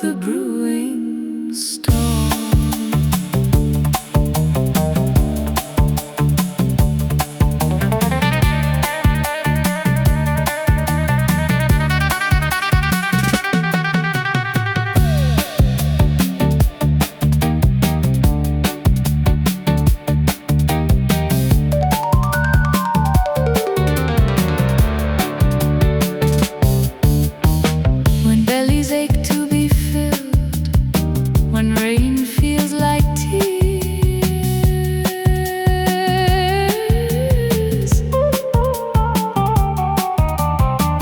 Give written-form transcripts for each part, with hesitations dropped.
the brewing storm. When bellies ache to be filled, when rain feels like tears,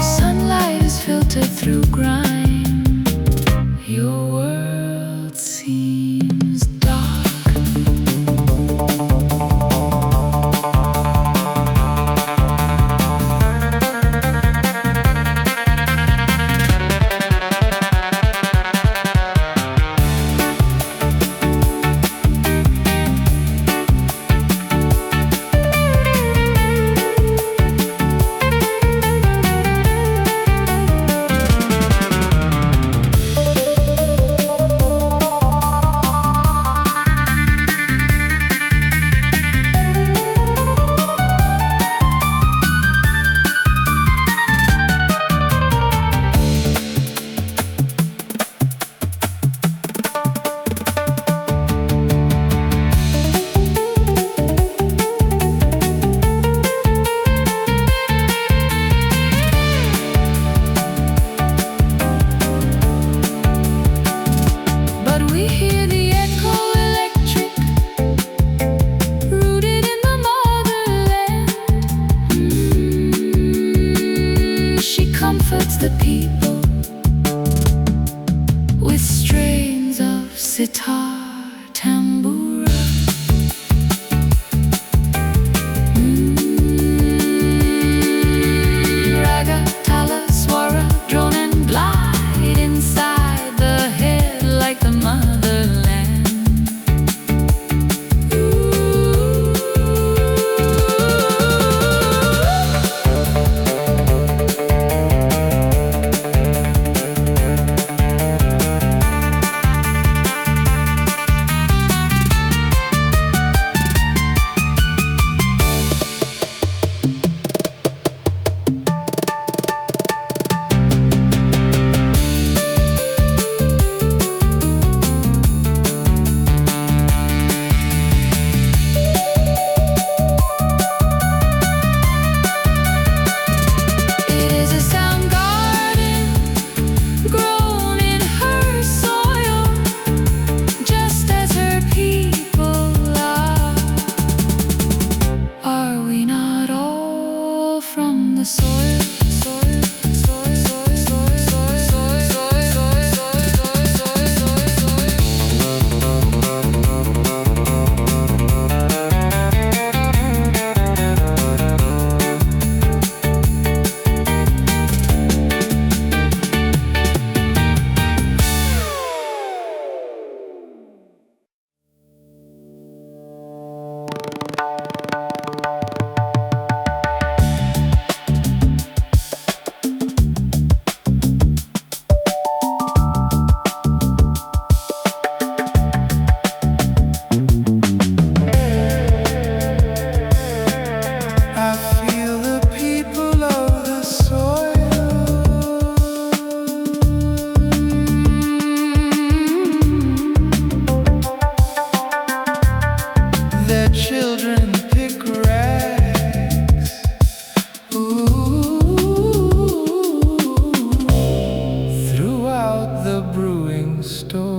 sunlight is filtered through grime. Your world seems dark. But we hear the echo electric, rooted in the motherland. She comforts the people with strains of sitar, tambura. Raga, Tala, Swara, drone and glide inside the head like the motherland. It is a sound garden grown in her soil, just as her people are. Are we not all from the soil? Soil, soil, soil, soil, soil, soil, soil, soil, soil, soil, I feel the people of the soil. Their children pick rags. Ooh, throughout the brewing store.